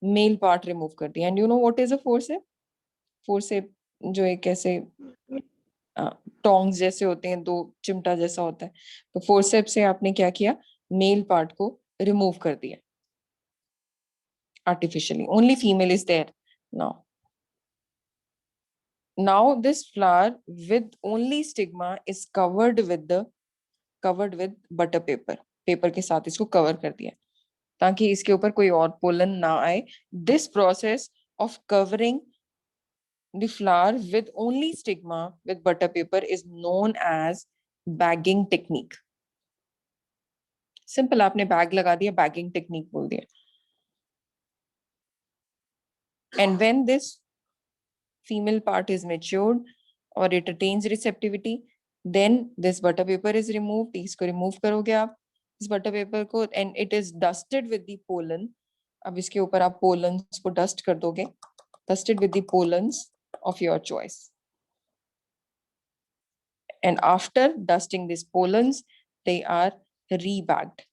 Male part remove कर दिया। And you know what is a forcep? Forcep जो एक ऐसे टोंग्स जैसे होते हैं, दो चिमटा जैसा होता है, तो फोर्सेप से आपने क्या किया, मेल पार्ट को रिमूव कर दिया artificially. Only female is there now. Now this flower with only stigma is covered with butter paper. Paper के साथ इसको कवर कर दिया ताकि इसके ऊपर कोई और पोलन ना आए. This process of covering the flower with only stigma with butter paper is known as bagging technique. Simple, आपने बैग लगा दिया, बैगिंग टेक्निक बोल दिया. And when this female part is matured or it attains receptivity, then this butter paper is removed. इसको remove करोगे आप इस butter paper को, and it is dusted with the pollen. अब इसके ऊपर आप pollens को dust कर दोगे, dusted with the pollens of your choice. And after dusting these pollens, they are rebagged.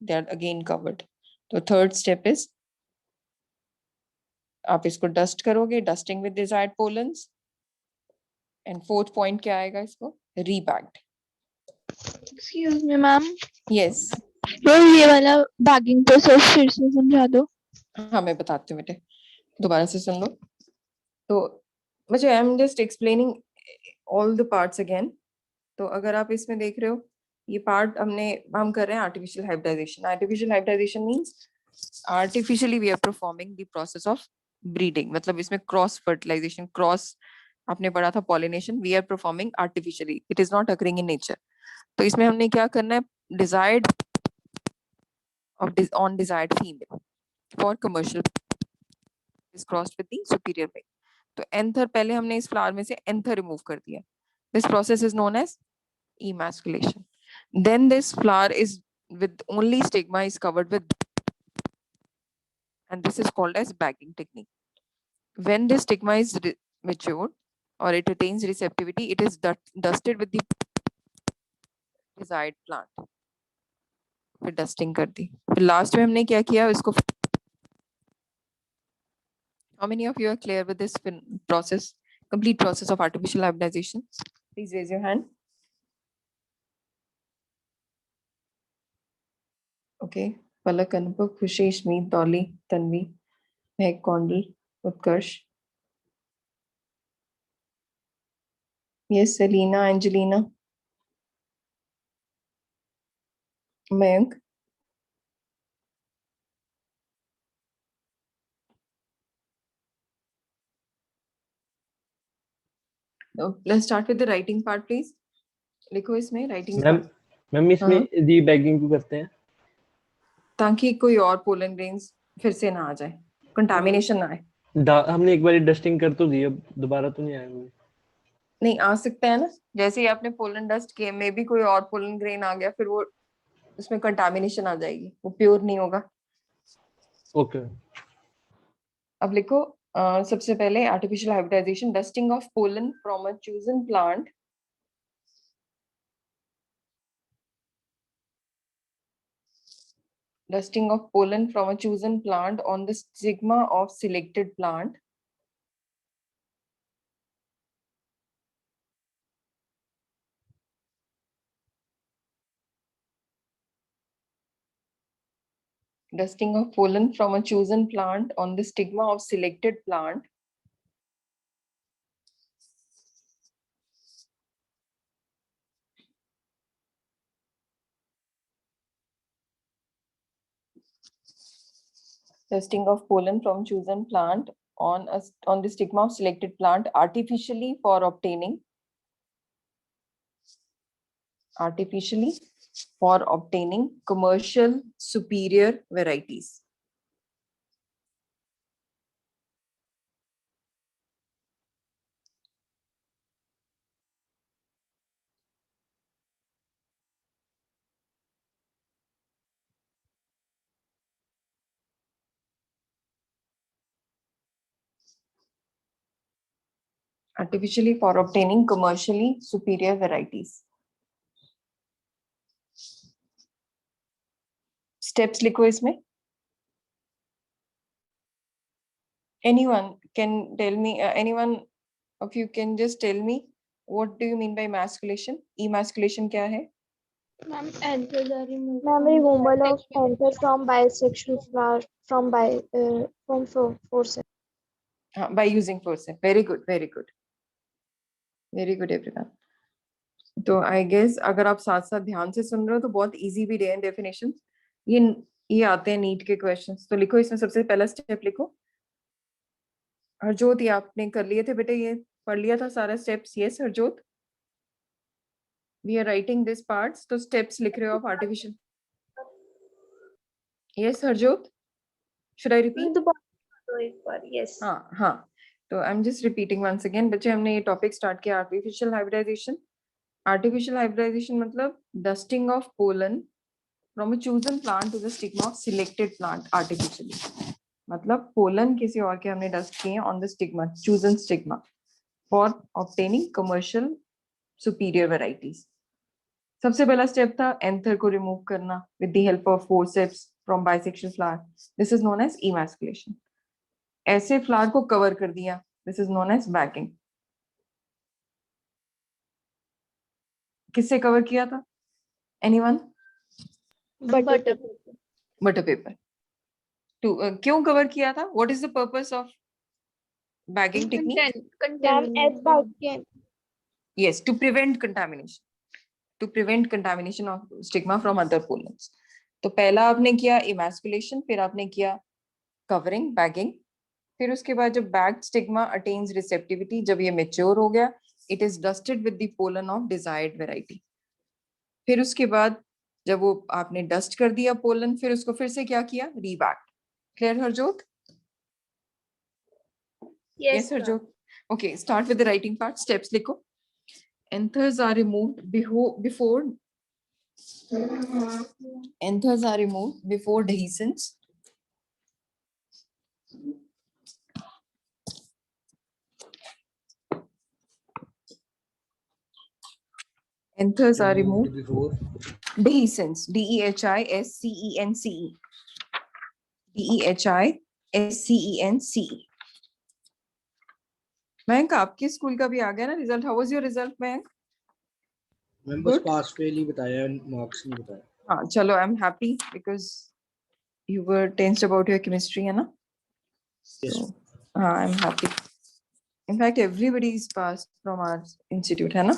They are again covered. The third step is आप इसको dust करोगे, dusting with desired pollens. And fourth point क्या आएगा इसको? Rebagged. Excuse me, ma'am. Yes. तो ये वाला bagging process फिर से समझा दो. हाँ, मैं बताती हूँ बेटे, दोबारा से सुन लो. तो मुझे आई am just explaining all the parts again. तो अगर आप इसमें देख रहे हो, ये पार्ट हम कर रहे हैं artificial hybridisation. Artificial hybridisation means artificially we are performing the process of breeding. मतलब इसमें क्रॉस फर्टिलाइजेशन, क्रॉस आपने पढ़ा था pollination, we are performing artificially, it is not occurring in nature. तो इसमें हमने क्या करना है, desired on desired female for commercial is crossed with the superior male. तो एंथर पहले हमने इस फ्लावर में से एंथर रिमूव कर दिया. This process is known as emasculation. Then this flower is with only stigma is covered with, and this is called as bagging technique. When this stigma is matured or it attains receptivity, it is dusted with the desired plant. फिर dusting कर दी. फिर last में हमने क्या किया इसको. How many of you are clear with this process, complete process of artificial hybridization? Please raise your hand. Okay. Palak, Anupam, Khushi, Shmeet, Dolly, Tanvi, Mehak, Kondal, Utkarsh. Yes, Selena, Angelina. Mayank. Let's start with the writing part, please. लिखो इसमें writing part. Ma'am इसमें रीबैगिंग क्यों करते हैं? ताकि कोई और pollen grains फिर से ना आ जाए, कंटामिनेशन ना आए. हमने एक बार डस्टिंग कर तो दी, अब दोबारा तो नहीं आएंगे. नहीं आ सकता है ना, जैसे ही आपने पोलन डस्ट किए, मे भी कोई और पोलन ग्रेन आ गया, फिर वो उसमें कंटामिनेशन आ जाएगी, वो प्योर नहीं होगा. ओके. अब लिखो सबसे पहले artificial hybridisation, dusting of pollen from a chosen plant. Dusting of pollen from a chosen plant on the stigma of selected plant. Dusting of pollen from a chosen plant on the stigma of selected plant. Dusting of pollen from chosen plant on the stigma of selected plant artificially for obtaining commercial superior varieties. Artificially for obtaining commercially superior varieties. Steps लिखो इसमें. Anyone can tell me, anyone of you can just tell me what do you mean by emasculation? Emasculation क्या है? Ma'am, anthers are removed Ma'am, from the removal of bisexual anther from bisexual flower from forceps. हाँ, by using forceps. Very good, very good, very good everyone. तो I guess अगर आप साथ साथ ध्यान से सुन रहे हो तो बहुत इजी भी रहे हैं डेफिनेशन. ये ये आते हैं नीट के क्वेश्चंस. तो लिखो इसमें सबसे पहला स्टेप लिखो. हरजोत, ये आपने कर लिए थे बेटे, ये पढ़ लिया था सारा steps? Yes Harjot, we are writing this parts. तो स्टेप्स लिख रहे हो आप artificial. Yes Harjot, should I repeat? दोबारा एक बार. यस. हाँ हाँ. तो I am just repeating once again. बच्चे हमने ये टॉपिक स्टार्ट किया आर्टिफिशियल हाइब्रिडाइजेशन. आर्टिफिशियल हाइब्रिडाइजेशन मतलब dusting of pollen from a chosen plant to the stigma of selected plant artificially. मतलब पोलन किसी और के हमने डस्ट किए on the stigma, chosen stigma for obtaining commercial superior varieties. सबसे पहला स्टेप था एंथर को रिमूव करना with the help of forceps from bisexual flower. This is known as emasculation. ऐसे फ्लावर को कवर कर दिया. This is known as bagging. किससे कवर किया था? Anyone? Butter. Butter paper. क्यों कवर किया था? What is the purpose of bagging technique? Ma'am, as bagging. Yes, to prevent contamination. To prevent contamination of stigma from other pollens. तो पहला आपने किया emasculation, फिर आपने किया covering, bagging. फिर उसके बाद जब bagged stigma attains receptivity, जब ये mature हो गया, it is dusted with the pollen of desired variety. फिर उसके बाद जब वो आपने dust कर दिया pollen, फिर उसको फिर से क्या किया? Rebagged. Clear Harjot? Yes Harjot. Okay, start with the writing part. Steps लिखो. Anthers are removed before dehiscence. Anthers are removed before dehiscence. Dehiscence. Dehiscence. Mayank, आपके स्कूल का भी आ गया ना result? How was your result Mayank? Ma'am बस Good. पास फेल ही बताया, marks नहीं बताया. हाँ चलो, I am happy because you were tensed about your chemistry, है ना? Yes. So, हाँ, I am happy. In fact, everybody is passed from our institute, है ना?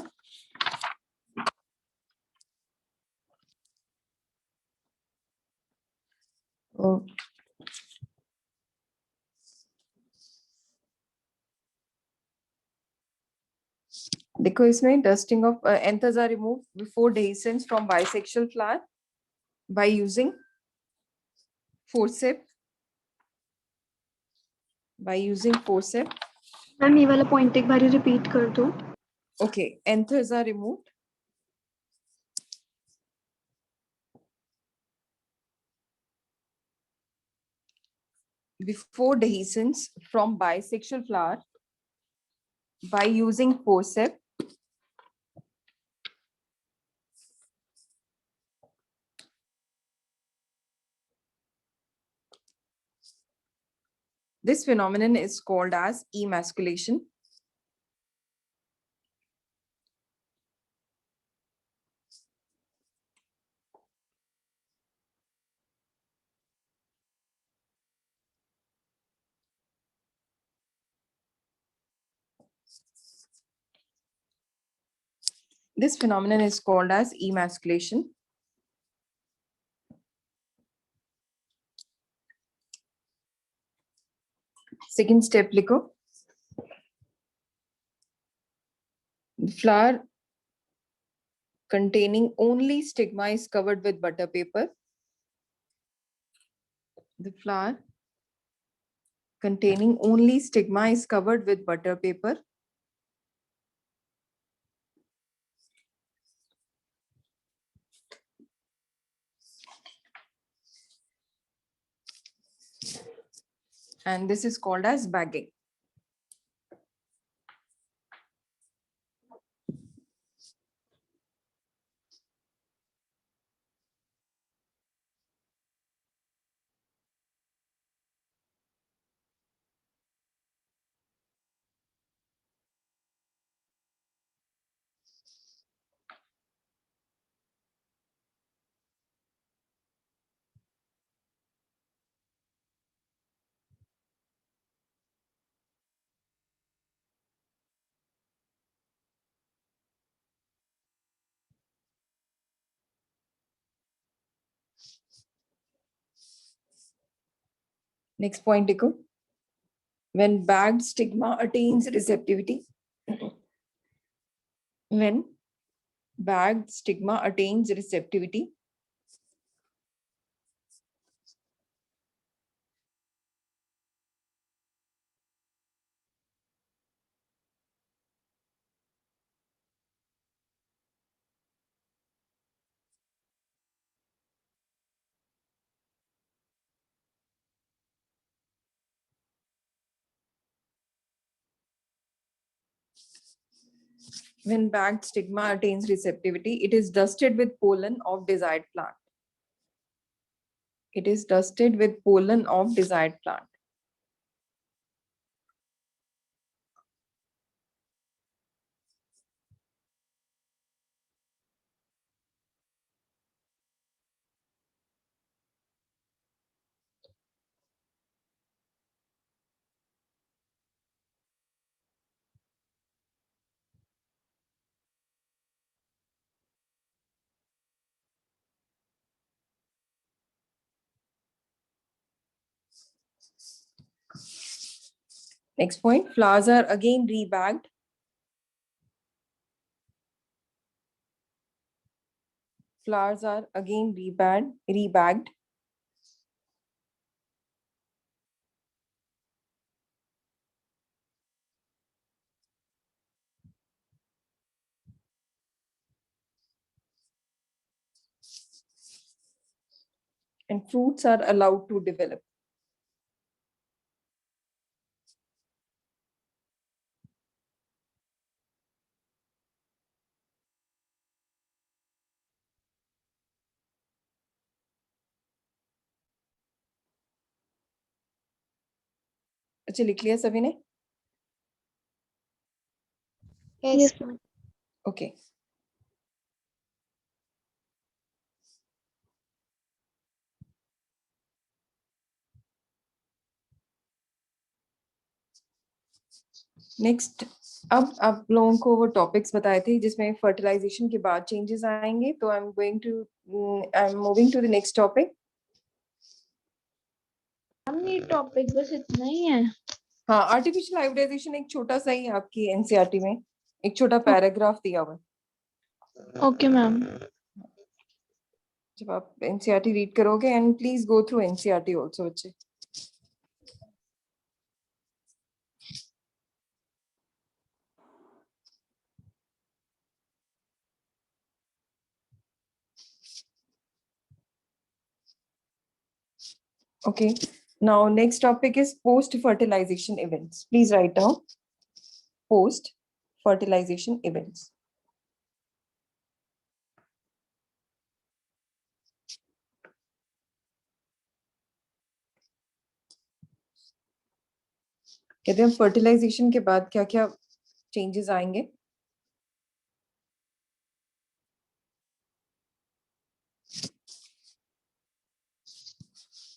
Oh. देखो इसमें dusting of anthers are removed before dehiscence from bisexual flower by using forceps. Ma'am, ये वाला point एक बार रिपीट कर दो. Okay, anthers are removed before dehiscence from bisexual flower by using forceps. This phenomenon is called as emasculation. This phenomenon is called as emasculation. Second step लिखो. The flower containing only stigma is covered with butter paper. The flower containing only stigma is covered with butter paper. And this is called as bagging. Next point देखो, when bagged stigma attains receptivity, when bagged stigma attains receptivity, when bagged stigma attains receptivity, it is dusted with pollen of desired plant. It is dusted with pollen of desired plant. Next point, flowers are again rebagged. Flowers are again rebagged. And fruits are allowed to develop. अच्छा, लिख लिया सभी ने? Yes, ma'am. Okay. Next, अब आप लोगों को वो टॉपिक्स बताए थे जिसमें फर्टिलाइजेशन के बाद चेंजेस आएंगे, तो I am moving to the next topic. हमने टॉपिक बस इतना ही है. हाँ, आर्टिफिशियल हाइब्रिडाइजेशन एक छोटा सा ही आपकी एनसीईआरटी में एक छोटा पैराग्राफ दिया हुआ है. Okay ma'am. जब आप एनसीईआरटी रीड करोगे, and please go through NCERT also बच्चे. Okay, now next topic is post-fertilization events. Please write down post-fertilization events. कहते हैं फर्टिलाइजेशन के बाद क्या क्या चेंजेस आएंगे.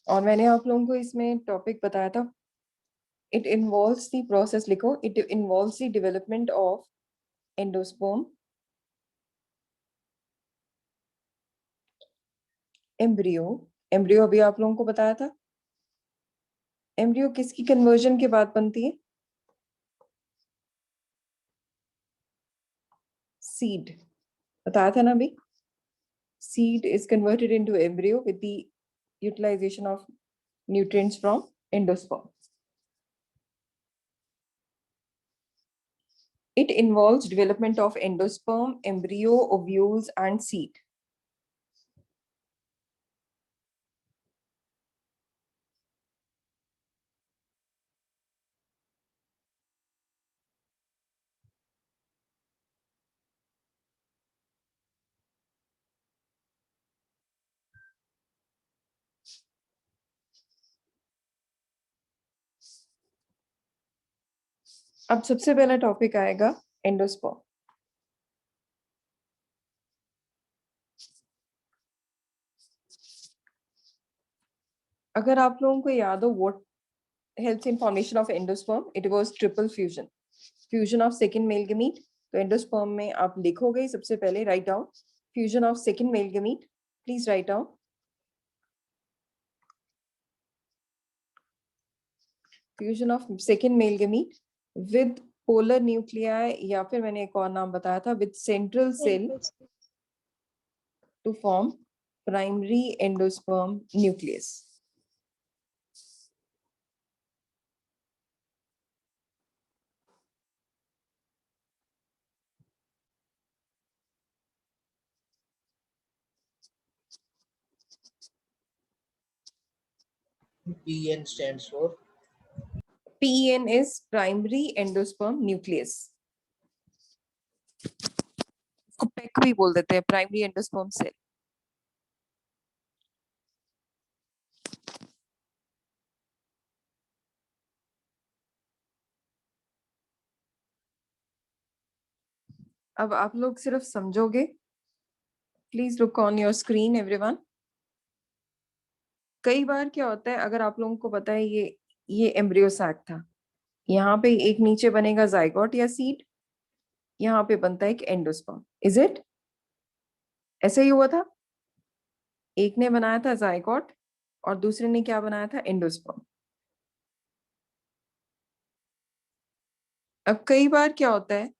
और मैंने आप लोगों को इसमें टॉपिक बताया था, इट इन्वॉल्व्स द प्रोसेस, लिखो, it involves the development of endosperm, embryo. Embryo अभी आप लोगों को बताया था. एम्ब्रियो किसकी कन्वर्जन के बाद बनती है? सीड. बताया था ना अभी. Seed is converted into embryo with the utilization of nutrients from endosperm. It involves development of endosperm, embryo, ovules, and seed. अब सबसे पहला टॉपिक आएगा एंडोस्पर्म. अगर आप लोगों को याद हो, what helps in formation of endosperm? It was triple fusion. Fusion of second male gamete. तो एंडोस्पर्म में आप लिखोगे सबसे पहले, write down fusion of second male gamete. Please write down. Fusion of second male gamete with polar nuclei, या फिर मैंने एक और नाम बताया था with central cell to form primary endosperm nucleus. PN stands for? PEN is primary endosperm nucleus. इसको PEC भी बोल देते हैं, प्राइमरी एंडोस्पर्म सेल. अब आप लोग सिर्फ समझोगे. Please look on your screen everyone. कई बार क्या होता है, अगर आप लोगों को पता है ये एम्ब्रियो सैक था, यहाँ पे एक नीचे बनेगा जाइगोट या सीड, यहाँ पे बनता है एक एंडोस्पर्म. Is it? ऐसे ही हुआ था. एक ने बनाया था जाइगोट और दूसरे ने क्या बनाया था? एंडोस्पर्म. अब कई बार क्या होता है,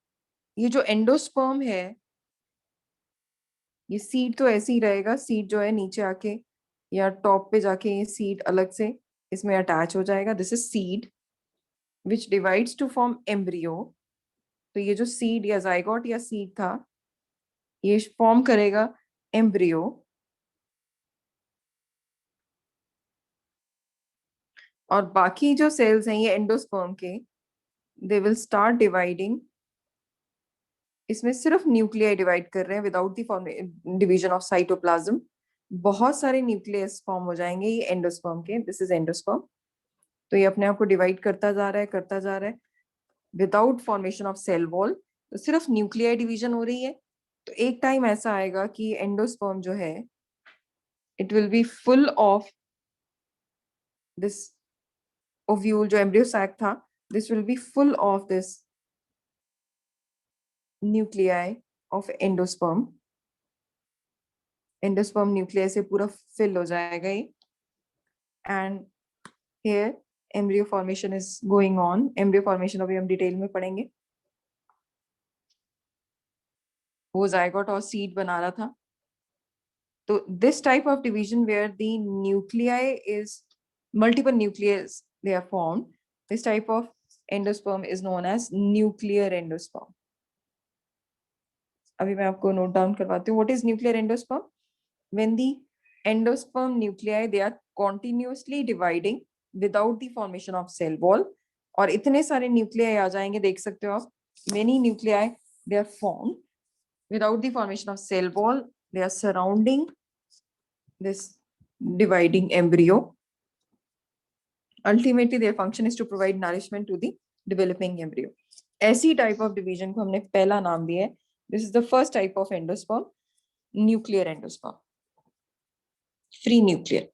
ये जो एंडोस्पर्म है, ये सीड तो ऐसे ही रहेगा. सीड जो है नीचे आके या टॉप पे जाके ये सीड अलग से इसमें अटैच हो जाएगा. This is seed which divides to form embryo. तो ये जो सीड या जाइगोट या सीड था, ये फॉर्म करेगा एम्ब्रियो. और बाकी जो सेल्स हैं ये एंडोस्पर्म के, दे विल स्टार्ट डिवाइडिंग. इसमें सिर्फ न्यूक्लियाई डिवाइड कर रहे हैं without the division of cytoplasm. बहुत सारे न्यूक्लियस फॉर्म हो जाएंगे ये एंडोस्पर्म के. This is endosperm. तो ये अपने आप को डिवाइड करता जा रहा है without formation of cell wall. तो सिर्फ न्यूक्लियाई डिवीजन हो रही है. तो एक टाइम ऐसा आएगा कि एंडोस्पर्म जो है, it will be full of this ovule. जो एम्ब्रियो सैक था, this will be full of this nuclei of endosperm. Endosperm nucleus से पूरा फिल हो जाएगा ये. And here embryo formation is going on. Embryo formation अभी हम डिटेल में पढ़ेंगे. वो जाइगोट और सीड बना रहा था. तो this type of division where the nuclei is multiple nucleus they are formed, this type of endosperm is known as nuclear endosperm. अभी मैं आपको नोट डाउन करवाती हूँ. What is nuclear endosperm? When the endosperm nuclei, they are continuously dividing without the formation of cell wall. और इतने सारे nuclei आ जाएंगे, देख सकते हो आप. Many nuclei they are formed without the formation of cell wall. They are surrounding this dividing embryo. Ultimately, their function is to provide nourishment to the developing embryo. ऐसी type of division को हमने पहला नाम दिया है. This is the first type of endosperm, nuclear endosperm. Free nuclear.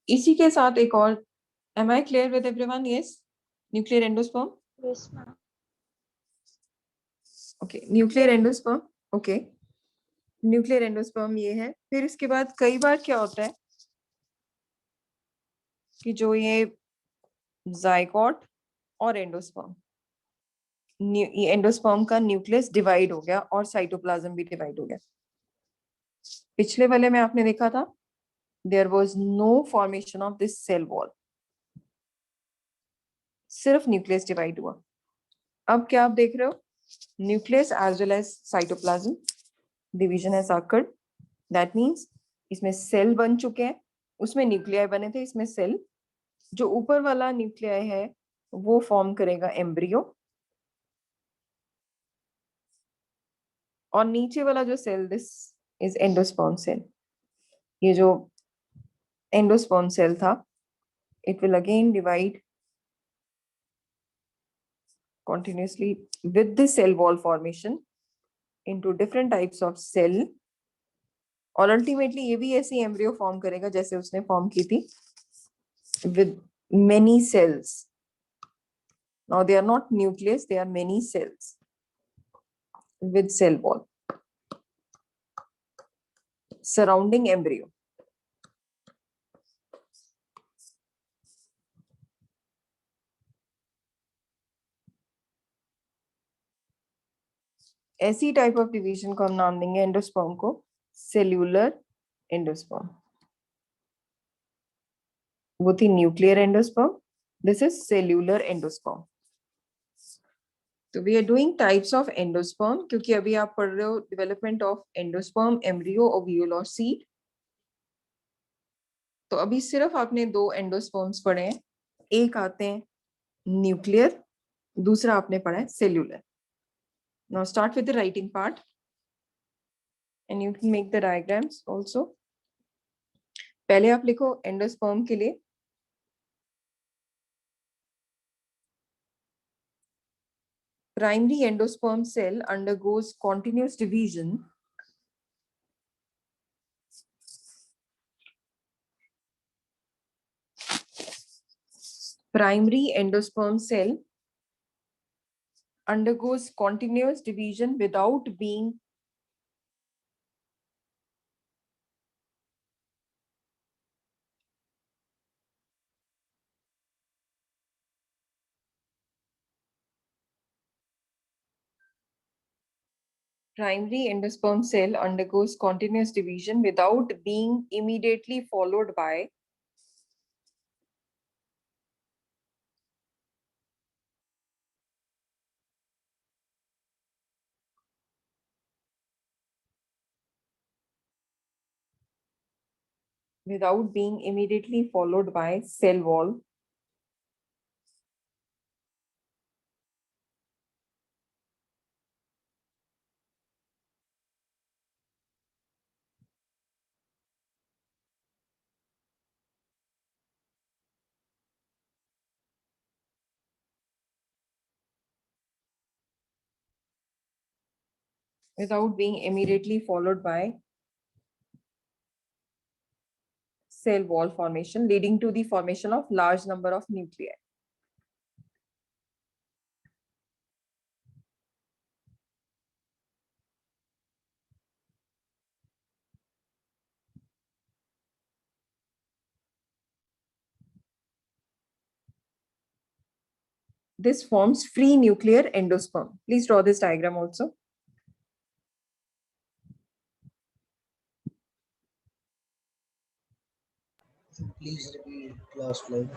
इसी के साथ एक और, am I clear with everyone? Yes, nuclear endosperm. Yes, ma'am. Okay, nuclear endosperm. Okay, nuclear endosperm ये है. फिर इसके बाद कई बार क्या होता है कि जो ये जाइगोट और एंडोस्पर्म, एंडोस्पर्म का न्यूक्लियस डिवाइड हो गया और साइटोप्लाज्म भी डिवाइड हो गया. पिछले वाले में आपने देखा था, there was no formation of this cell wall, सिर्फ न्यूक्लियस डिवाइड हुआ. अब क्या आप देख रहे हो? Nucleus as well as cytoplasm division has occurred. That means इसमें सेल बन चुके हैं. उसमें न्यूक्लियाई बने थे, इसमें सेल. जो ऊपर वाला न्यूक्लियाई है वो फॉर्म करेगा एम्ब्रियो, और नीचे वाला जो cell, this is endosperm cell. ये जो एंडोस्पर्म सेल था, it will again divide continuously with the cell wall formation into different types of cell. और अल्टीमेटली ये भी ऐसी एम्ब्रियो फॉर्म करेगा जैसे उसने फॉर्म की थी, with many cells. Now they are not nucleus, they are many cells with cell wall surrounding embryo. ऐसी टाइप ऑफ डिवीजन को हम नाम देंगे एंडोस्पर्म को सेल्यूलर एंडोस्पर्म. वो थी nuclear endosperm. This is cellular endosperm. तो we are doing types of endosperm क्योंकि अभी आप पढ़ रहे हो development of endosperm, embryo, ovule और सीड. तो अभी सिर्फ आपने दो एंडोस्पर्म्स पढ़े हैं. एक आते हैं न्यूक्लियर, दूसरा आपने पढ़ा है cellular. Now start with the writing part and you can make the diagrams also. पहले आप लिखो एंडोस्पर्म के लिए primary endosperm cell undergoes continuous division primary endosperm cell undergoes continuous division without being primary endosperm cell undergoes continuous division without being immediately followed by cell wall. Without being immediately followed by cell wall formation, leading to the formation of large number of nuclei. This forms free nuclear endosperm. Please draw this diagram also. Please repeat last line.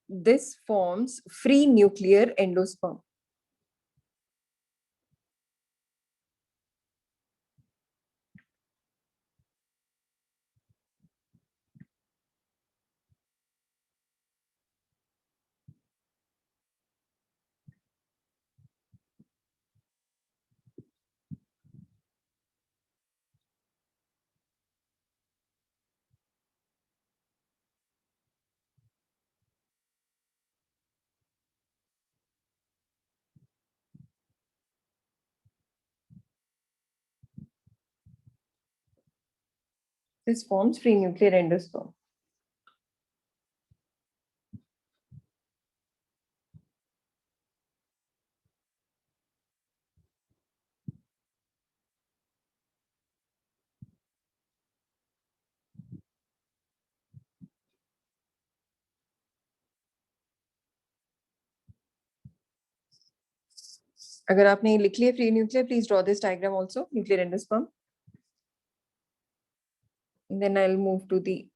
This forms free nuclear endosperm. This forms free nuclear endosperm. अगर आपने लिख लिया free nuclear, please draw this diagram also, nuclear endosperm. Then I'll move to the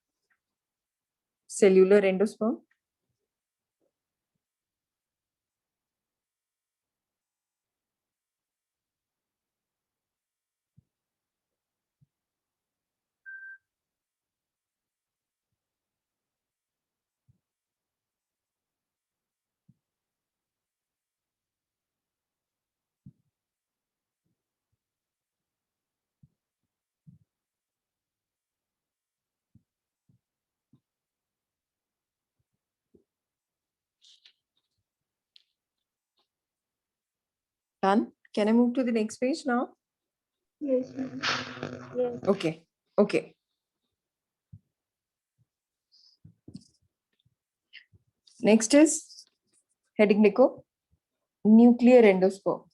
cellular endosperm. Done. Can I move to the next page now? Yes, ma'am. Yes. Okay. Okay. Next is heading Nico, nuclear endosperm.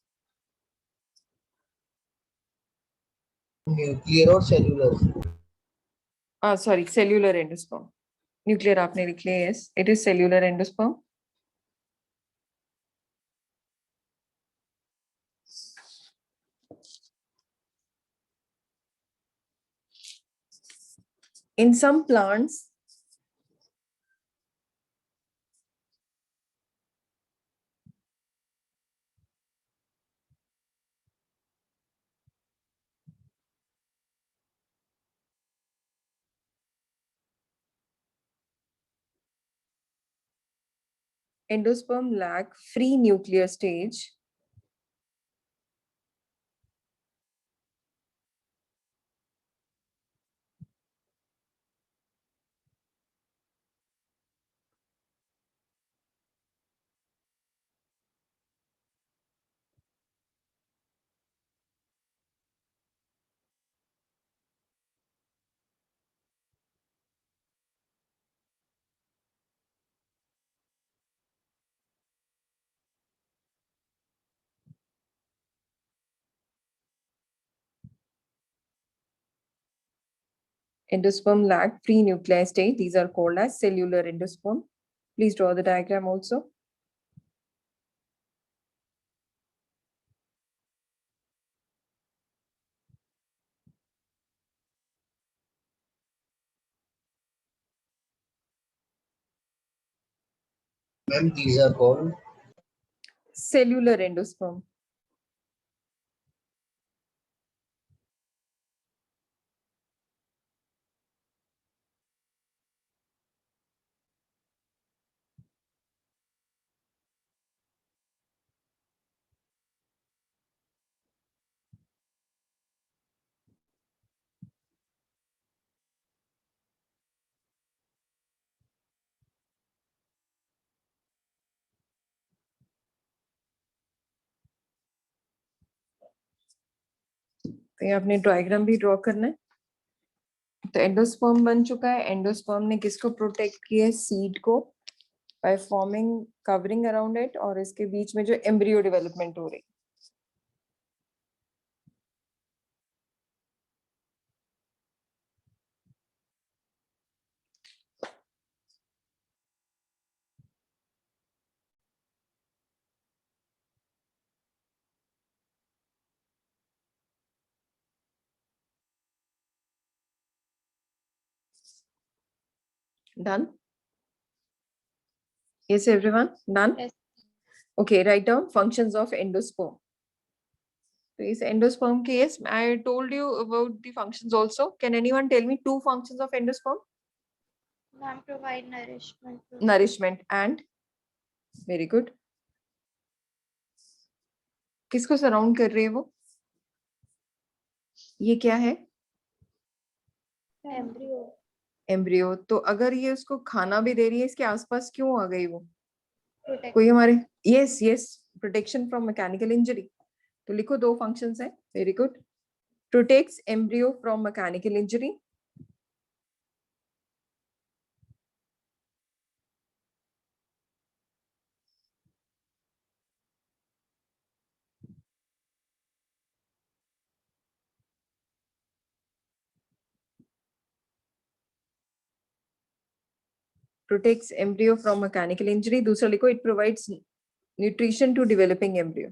Nuclear or cellular? Sorry, cellular endosperm. Nuclear आपने लिख लिया, yes. It is cellular endosperm. In some plants, endosperm lack free nuclear stage. Endosperm lack free nuclear stage. These are called as cellular endosperm. Please draw the diagram also. Ma'am, these are called Cellular endosperm. तो ये आपने diagram भी draw करना है. तो endosperm बन चुका है. एंडोस्पर्म ने किसको प्रोटेक्ट किया है? सीड को, by forming covering around it, और इसके बीच में जो एम्ब्रियो डेवलपमेंट हो रही. Done? Yes, everyone? Done? Yes. Okay, write down functions of endosperm. So is endosperm case, I told you about the functions also. Can anyone tell me two functions of endosperm? Ma'am, provide nourishment. Nourishment and? Very good. किसको surround कर रही है वो? ये क्या है? Embryo. Embryo. तो अगर ये उसको खाना भी दे रही है, इसके आसपास क्यों आ गई वो? Protect. कोई हमारे, yes yes, protection from mechanical injury. तो लिखो दो फंक्शंस है. Very good. Protects embryo from mechanical injury. Protects embryo from mechanical injury. दूसरा लिखो, it provides nutrition to developing embryo.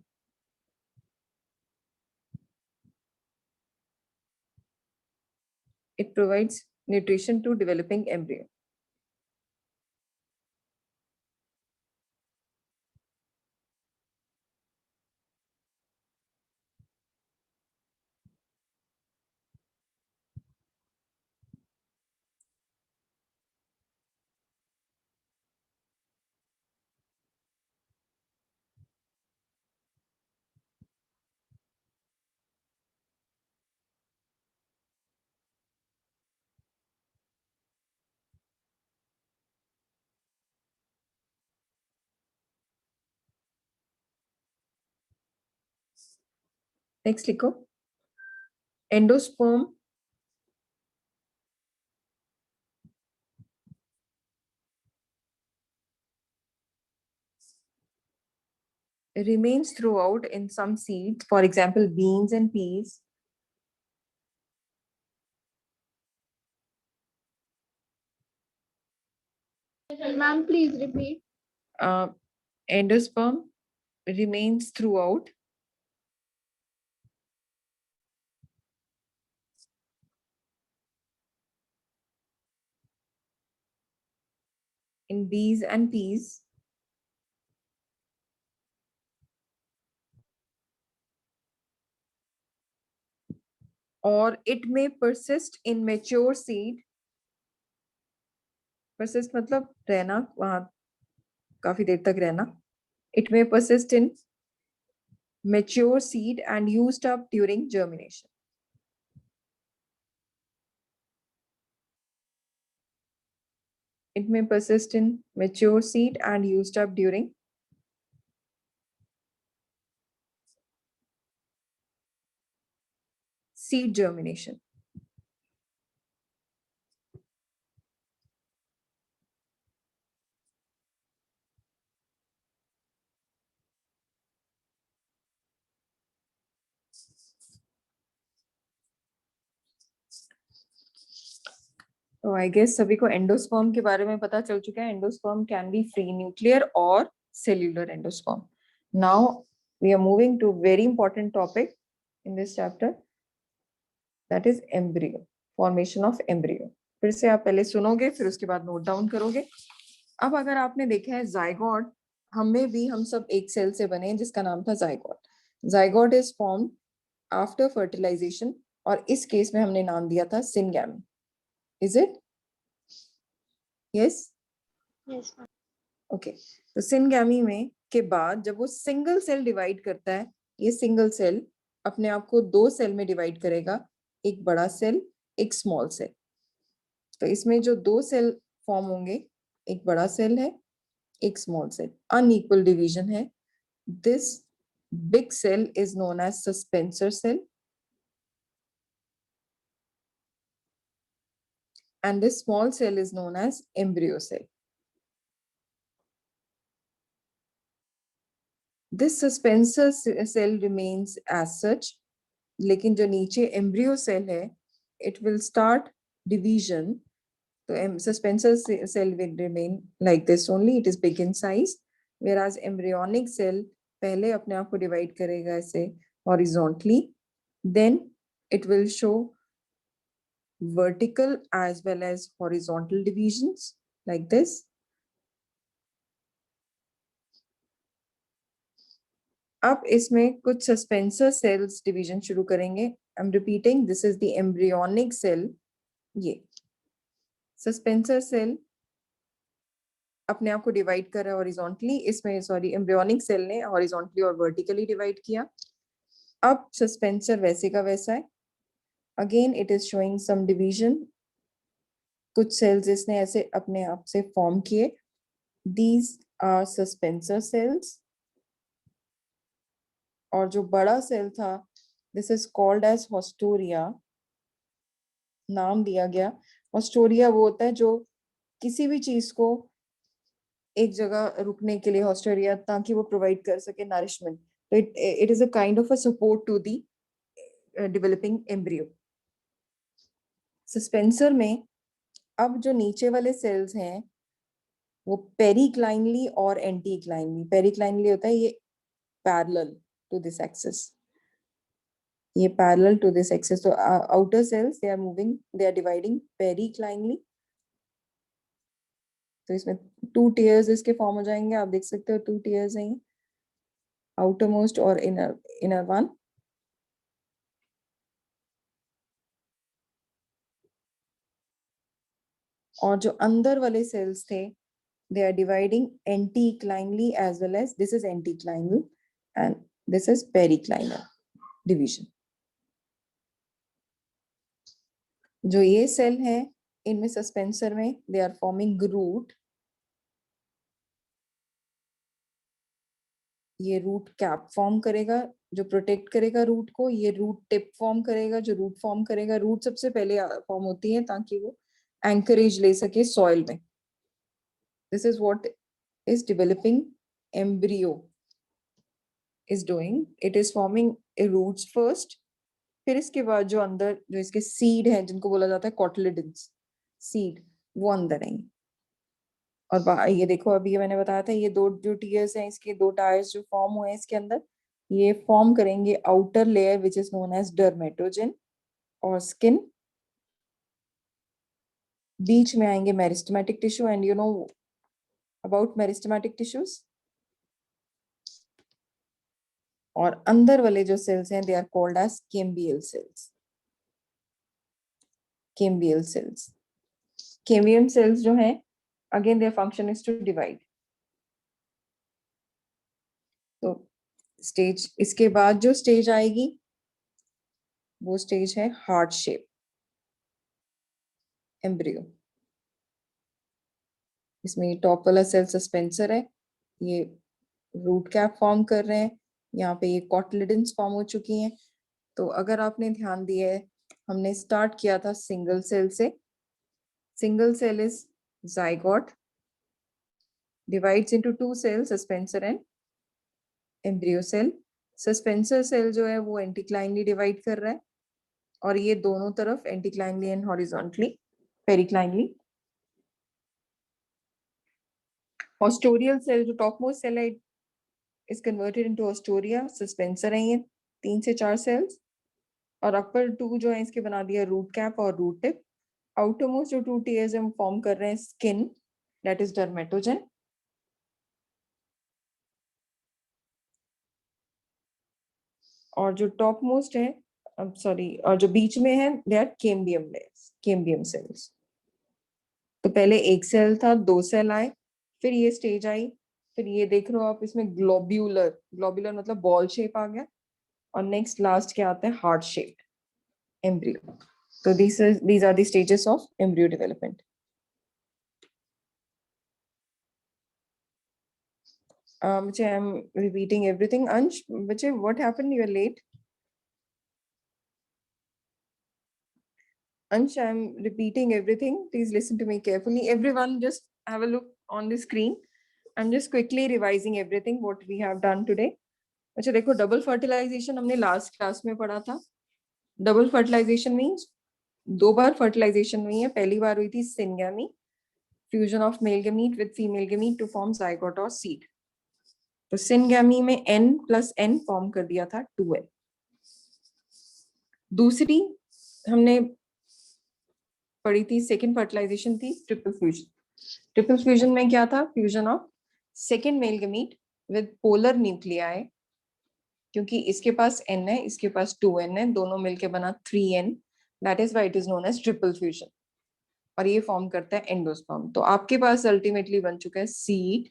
It provides nutrition to developing embryo. Next लिखो, endosperm remains throughout in some seeds, for example, beans and peas. Ma'am, please repeat. Endosperm remains throughout in B's and P's, or it may persist in mature seed. Persist मतलब रहना, वहां काफी देर तक रहना. It may persist in mature seed and used up during germination. It may persist in mature seed and used up during seed germination. तो I guess सभी को endosperm के बारे में पता चल चुका है. Endosperm can be free nuclear और cellular endosperm. Now we are moving to very important topic in this chapter, that is embryo, formation of embryo. फिर से आप पहले सुनोगे, फिर उसके बाद नोट डाउन करोगे. अब अगर आपने देखा है जाइगोट, हम सब एक सेल से बने जिसका नाम था zygote. Zygote is formed after fertilisation, और इस केस में हमने नाम दिया था syngamy. Is it? Yes? Yes, ma'am. Okay. तो सिनगैमी में के बाद जब वो सिंगल सेल डिवाइड करता है, ये सिंगल सेल अपने आप को दो सेल में डिवाइड करेगा, एक बड़ा सेल, एक स्मॉल सेल. तो इसमें जो दो सेल फॉर्म होंगे, एक बड़ा सेल है, एक स्मॉल सेल. अनइक्वल डिवीजन है. This big cell is known as suspensor cell, and this small cell is known as embryo cell. This suspensor cell remains as such, लेकिन जो नीचे embryo cell है, it will start division. तो suspensor cell will remain like this only, it is big in size, whereas embryonic cell पहले अपने आप को divide करेगा ऐसे horizontally, then it will show vertical as well as horizontal divisions like this. अब इसमें कुछ सस्पेंसर सेल्स डिवीजन शुरू करेंगे. I am repeating, this is the embryonic cell. ये सस्पेंसर सेल अपने आप को डिवाइड कर रहा है हॉरिजॉन्टली. इसमें सॉरी, एम्ब्रियोनिक सेल ने हॉरिजॉन्टली और वर्टिकली डिवाइड किया. अब सस्पेंसर वैसे का वैसा है. Again it is showing some division. कुछ सेल्स इसने ऐसे अपने आप से फॉर्म किए. These are suspensor cells. और जो बड़ा सेल था, this is called as haustoria. नाम दिया गया. हॉस्टोरिया वो होता है जो किसी भी चीज को एक जगह रुकने के लिए, हॉस्टोरिया, ताकि वो प्रोवाइड कर सके नरिशमेंट. तो it is a kind of a support to the developing embryo. Suspensor में अब जो नीचे वाले सेल्स हैं वो पेरिक्लाइनली और एंटीक्लाइनली. पेरिक्लाइनली होता है ये पैरेलल टू दिस एक्सिस, ये पैरेलल टू दिस एक्सिस. तो outer cells they are moving, they are dividing periclinally. तो इसमें 2 टियर्स इसके फॉर्म हो जाएंगे. आप देख सकते हो 2 टियर्स हैं, आउटर मोस्ट और इनर वन. और जो अंदर वाले सेल्स थे, they are dividing anticlinally as well as this is anticlinal and this is periclinal division. जो ये सेल है इनमें सस्पेंसर में, they are forming root. ये रूट कैप फॉर्म करेगा जो प्रोटेक्ट करेगा रूट को. ये रूट टिप फॉर्म करेगा जो रूट फॉर्म करेगा. रूट सबसे पहले फॉर्म होती है ताकि वो एंकरेज ले सके सॉइल में. This is what is developing embryo is doing. It is forming a roots first. फिर इसके बाद जो अंदर जो इसके सीड हैं, जिनको बोला जाता है कॉटलिडन्स सीड, वो अंदर आएंगे. और ये देखो, अभी मैंने बताया था, ये दो जो टीयर्स हैं, इसके दो टायर्स जो फॉर्म हुए हैं इसके अंदर, ये फॉर्म करेंगे outer layer which is known as dermatogen और स्किन. बीच में आएंगे meristematic tissue. And you know about meristematic tissues. और अंदर वाले जो सेल्स हैं they are called as cambial cells. Cambial cells, cambium cells जो हैं again their function is to divide. तो स्टेज, इसके बाद जो स्टेज आएगी वो स्टेज है हार्ट शेप एम्ब्रियो। इसमें टॉप वाला सेल सस्पेंसर है, ये रूट कैप फॉर्म कर रहे हैं, यहाँ पे ये कॉटलिडन्स फॉर्म हो चुकी हैं। तो अगर आपने ध्यान दिया है, हमने स्टार्ट किया था सिंगल सेल से। Single cell is zygote, divides into two cells, suspensor and embryo cell। Suspensor cell जो है वो एंटीक्लाइनली डिवाइड कर रहा है, और ये दोनों तरफ एंटीक्लाइनली एंड हॉरिजॉन्टली, पेरिक्लाइनली। ऑस्टोरियल सेल जो टॉप मोस्ट सेल है इज कन्वर्टेड इनटू ऑस्टोरिया। सस्पेंसर है ये 3 से 4 सेल्स, और अपर 2 जो है इसके बना दिया रूट कैप और रूट टिप। आउटर मोस्ट जो 2 टीयर्स हम फॉर्म कर रहे हैं स्किन, दैट इज डर्मेटोजन। और जो टॉप मोस्ट है, सॉरी, और जो बीच में है they are cambium layers, cambium cells. तो पहले एक सेल था, 2 सेल आए, फिर ये स्टेज आई, फिर ये देख रहे हो आप इसमें ग्लोब्यूलर, ग्लोब्यूलर मतलब बॉल शेप आ गया, और नेक्स्ट लास्ट क्या आता है हार्ट शेप एम्ब्रियो। तो these are the stages of embryo development. I'm repeating everything. Ansh, what happened? You are late. Ansh, I'm repeating everything. Please listen to me carefully. Everyone, just have a look on the screen. I'm just quickly revising everything what we have done today. अच्छा देखो, double fertilisation हमने last class में पढ़ा था। Double fertilisation means 2 बार fertilisation हुई है। पहली बार हुई थी syngamy, fusion of male gamete with female gamete to form zygote और सीड। तो सिनगैमी में n + n फॉर्म कर दिया था 2n। दूसरी हमने पढ़ी थी, सेकेंड फर्टिलाइजेशन थी ट्रिपल फ्यूजन। ट्रिपल फ्यूजन में क्या था? Fusion of second male gamete with polar nuclei, क्योंकि इसके पास n है, इसके पास 2n है, दोनों मिलके बना 3n, that is why it is known as triple fusion. और ये फॉर्म करता है एंडोस्पर्म। तो आपके पास अल्टीमेटली बन चुका है seed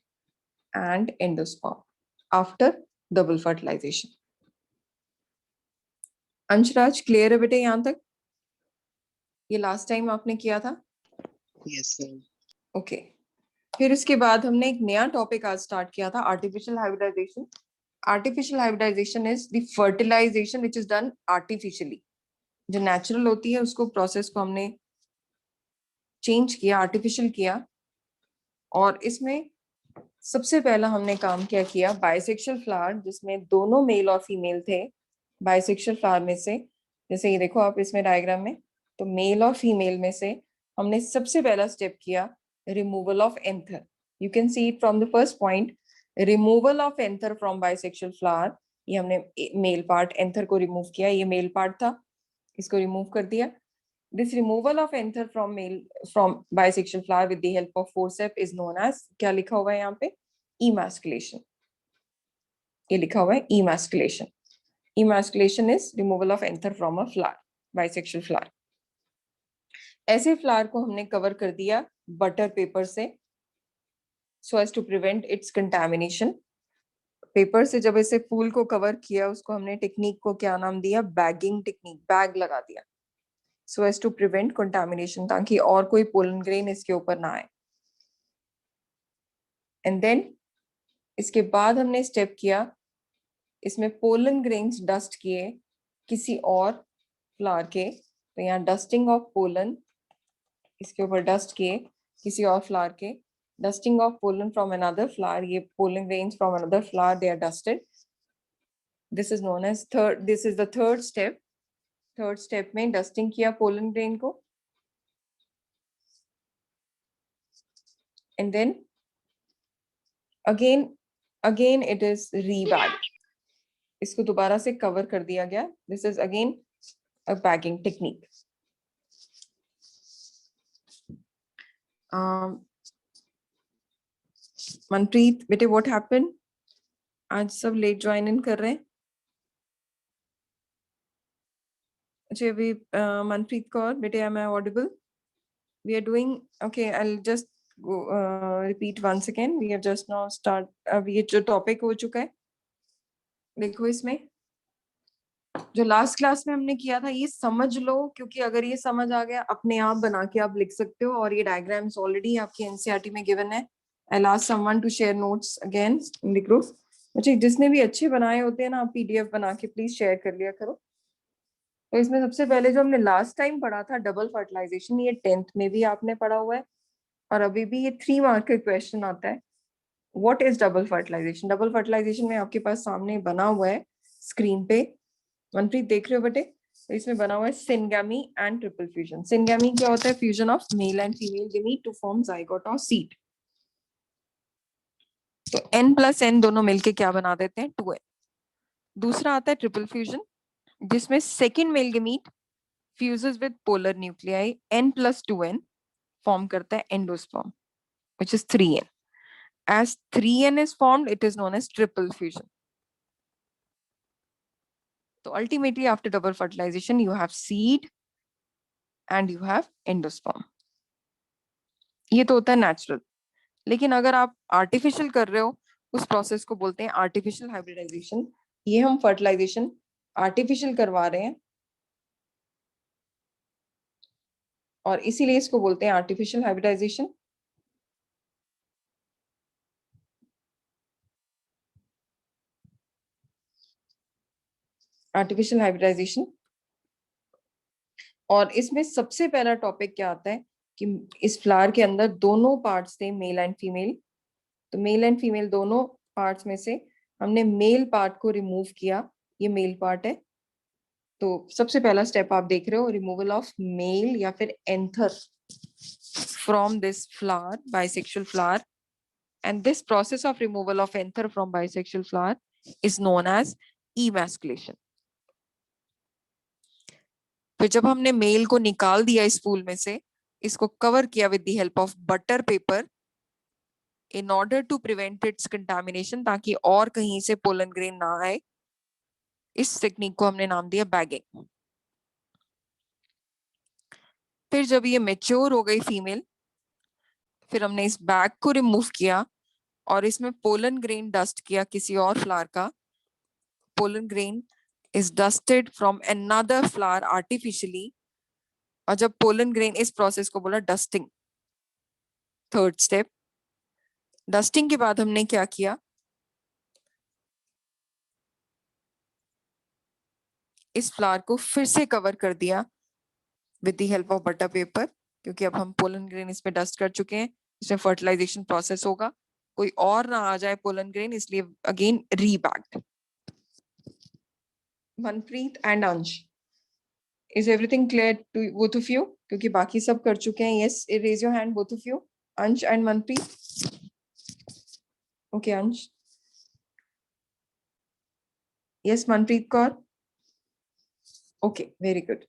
and endosperm after double fertilisation. Anshraj, clear है बेटे यहाँ तक? ये लास्ट टाइम आपने किया था? Yes, sir. ओके। फिर उसके बाद हमने एक नया टॉपिक आज स्टार्ट किया था, artificial hybridisation. Artificial hybridisation is the fertilisation which is done artificially. जो नेचुरल होती है उसको, प्रोसेस को हमने चेंज किया, आर्टिफिशियल किया। और इसमें सबसे पहला हमने काम क्या किया, बाइसेक्सुअल फ्लावर जिसमें दोनों मेल और फीमेल थे। बाइसेक्सुअल फ्लावर में से, जैसे ये देखो आप इसमें डायग्राम में, तो मेल और फीमेल में से हमने सबसे पहला स्टेप किया removal of anther. You can see it from the first point, removal of anther from bisexual flower. ये हमने मेल पार्ट एंथर को रिमूव किया, ये मेल पार्ट था, इसको रिमूव कर दिया। This removal of anther from bisexual flower with the help of forceps is known as, क्या लिखा हुआ है यहाँ पे? Emasculation। ये लिखा हुआ है emasculation। Emasculation is removal of anther from a flower, bisexual flower। ऐसे फ्लावर को हमने कवर कर दिया बटर पेपर से, so as to prevent its contamination। Paper से जब ऐसे फूल को कवर किया, उसको हमने टेक्निक को क्या नाम दिया? Bagging technique. बैग लगा दिया so as to prevent contamination, ताकि और कोई पोलन ग्रेन इसके ऊपर ना आए। एंड देन इसके बाद हमने स्टेप किया, इसमें पोलन ग्रेन्स डस्ट किए किसी और फ्लावर के। तो यहाँ डस्टिंग ऑफ पोलन, इसके ऊपर डस्ट किए किसी और फ्लावर के। Dusting of pollen from another flower, ये pollen grains from another flower they are dusted. This is known as third, this is the third step. Third step में dusting किया pollen grain को, and then again it is rebag। इसको दोबारा से cover कर दिया गया। This is again a bagging technique. Manpreet बेटे व्हाट हैपेंड? आज सब लेट ज्वाइन इन कर रहे हैं। अच्छा अभी मनप्रीत कौर बेटे am I audible? We are doing okay. I'll just go repeat once again. We have just now start. ये जो टॉपिक हो चुका है देखो इसमें जो लास्ट क्लास में हमने किया था ये समझ लो, क्योंकि अगर ये समझ आ गया अपने आप बना के आप लिख सकते हो, और ये डायग्राम्स ऑलरेडी आपके एनसीईआरटी में गिवन है। I'll ask someone to share notes again in the group. अच्छा जिसने भी अच्छे बनाए होते हैं ना आप पीडीएफ बना के प्लीज शेयर कर लिया करो। तो इसमें सबसे पहले जो हमने लास्ट टाइम पढ़ा था डबल फर्टिलाइजेशन, ये 10th में भी आपने पढ़ा हुआ है और अभी भी ये 3 मार्क का क्वेश्चन आता है। What is double fertilisation? Double fertilisation में आपके पास सामने बना हुआ है स्क्रीन पे, मनप्रीत देख रहे हो बेटे? तो इसमें बना हुआ है syngamy and triple fusion. Syngamy क्या होता है? Fusion of male and female gamete to form zygote और सीड। तो n+n दोनों मिलके क्या बना देते हैं? 2n। दूसरा आता है ट्रिपल फ्यूजन जिसमें second male gamete fuses with polar nuclei n+2n form करता है endosperm which is 3n. As 3n is formed, it is known as triple fusion. So ultimately, after double fertilization, you have seed and you have endosperm. ये तो होता है natural, लेकिन अगर आप artificial कर रहे हो उस प्रोसेस को बोलते हैं आर्टिफिशियल हाइब्रिडाइजेशन। ये हम फर्टिलाइजेशन आर्टिफिशियल करवा रहे हैं और इसीलिए इसको बोलते हैं आर्टिफिशियल हाइब्रिडाइजेशन। Artificial hybridisation. और इसमें सबसे पहला टॉपिक क्या आता है कि इस फ्लावर के अंदर दोनों पार्ट्स थे मेल एंड फीमेल। तो मेल एंड फीमेल दोनों पार्ट्स में से हमने मेल पार्ट को रिमूव किया, ये मेल पार्ट है। तो सबसे पहला स्टेप आप देख रहे हो रिमूवल ऑफ मेल या फिर anther from this flower, bisexual flower, and this process of removal of anther from bisexual flower is known as emasculation. फिर जब हमने मेल को निकाल दिया इस फूल में से, इसको कवर किया with the help of butter paper in order to prevent its contamination, ताकि और कहीं से पोलन ग्रेन ना आए। इस टेक्निक को हमने नाम दिया बैगिंग। फिर जब ये मैच्योर हो गई फीमेल, फिर हमने इस बैग को रिमूव किया और इसमें पोलन ग्रेन डस्ट किया किसी और फ्लावर का। Pollen grain is dusted from another flower artificially, और जब पोलन ग्रेन, इस प्रोसेस को बोला डस्टिंग। थर्ड स्टेप डस्टिंग के बाद हमने क्या किया, इस फ्लावर को फिर से कवर कर दिया with the help of butter paper, क्योंकि अब हम पोलन ग्रेन इसमें डस्ट कर चुके हैं। इसमें फर्टिलाइजेशन प्रोसेस होगा, कोई और ना आ जाए पोलन ग्रेन, इसलिए again rebagged. Manpreet and Ansh, is everything clear to both of you? क्योंकि बाकी सब कर चुके हैं। Yes, raise your hand both of you, Ansh and Manpreet. Okay Ansh. Yes Manpreet Kaur. Okay very good.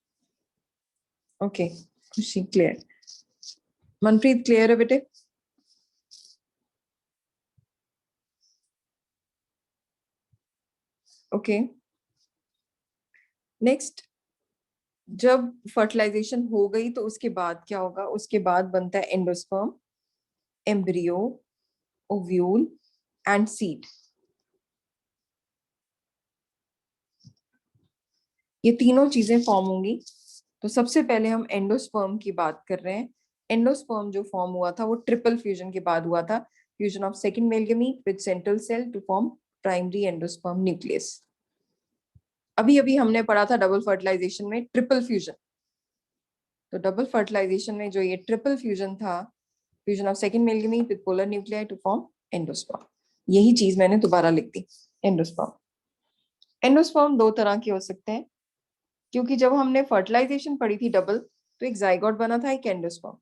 Okay Khushi clear. Manpreet clear है बेटे? ओके नेक्स्ट, जब फर्टिलाइजेशन हो गई तो उसके बाद क्या होगा? उसके बाद बनता है endosperm, embryo, ovule and seed. ये तीनों चीजें फॉर्म होंगी। तो सबसे पहले हम एंडोस्पर्म की बात कर रहे हैं। एंडोस्पर्म जो फॉर्म हुआ था वो ट्रिपल फ्यूजन के बाद हुआ था। Fusion of second male gamete with central cell to form primary endosperm nucleus. अभी अभी हमने पढ़ा था डबल फर्टिलाइजेशन में ट्रिपल फ्यूजन। तो डबल फर्टिलाइजेशन में जो ये ट्रिपल फ्यूजन था, fusion of second male gamete with polar nuclei to form endosperm, यही चीज मैंने दोबारा लिख दी एंडोस्पर्म। एंडोस्पर्म दो तरह के हो सकते हैं, क्योंकि जब हमने फर्टिलाइजेशन पढ़ी थी डबल, तो एक जाइगोट बना था, एक एंडोस्पर्म।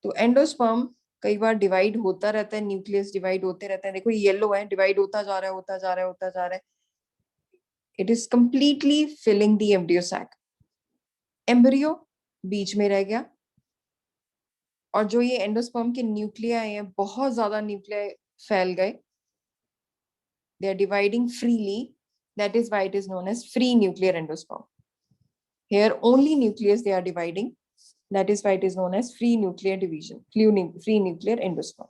तो एंडोस्पर्म कई बार डिवाइड होता रहता है, न्यूक्लियस डिवाइड होते रहते हैं। देखो येलो है, डिवाइड होता जा रहा है, होता जा रहा है, होता जा रहा है। It is completely filling the embryo sac. Embryo बीच में रह गया, और जो ये एंडोस्पर्म के न्यूक्लिया हैं बहुत ज्यादा न्यूक्लिया फैल गए, they are dividing freely, that is why it is known as free nuclear endosperm. Here only nucleus they are dividing, that is why it is known as free nuclear division, free nuclear endosperm.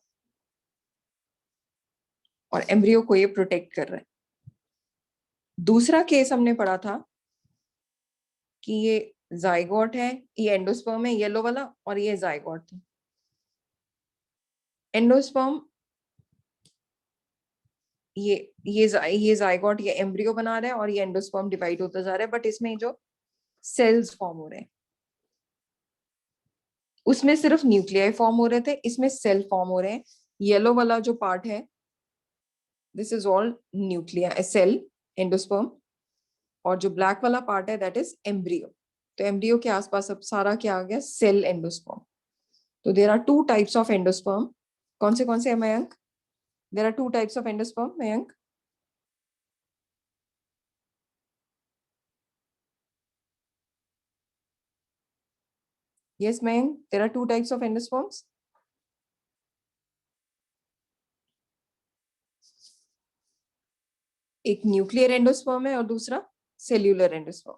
और embryo को ये protect कर रहा है। दूसरा case हमने पढ़ा था कि ये जाइगोट है, ये एंडोस्पर्म है येलो वाला, और ये जाइगोट था। एंडोस्पर्म ये जाइगोट ये एम्ब्रियो बना रहा है और ये एंडोस्पर्म डिवाइड होता जा रहा है, बट इसमें जो सेल्स फॉर्म हो रहे हैं उसमें सिर्फ न्यूक्लियाई फॉर्म हो रहे थे, इसमें सेल फॉर्म हो रहे हैं। येलो वाला जो पार्ट है this is all nuclear cell endosperm, और जो ब्लैक वाला पार्ट है दैट इज एम्ब्रियो। तो एम्ब्रियो के आसपास अब सारा क्या आ गया, सेल एंडोस्पर्म। तो there are two types of endosperm. कौन से है Mayank? There are two types of endosperm Mayank. Yes, Mayank, there are two types of endosperms. एक न्यूक्लियर एंडोस्पर्म है और दूसरा सेल्यूलर एंडोस्पर्म।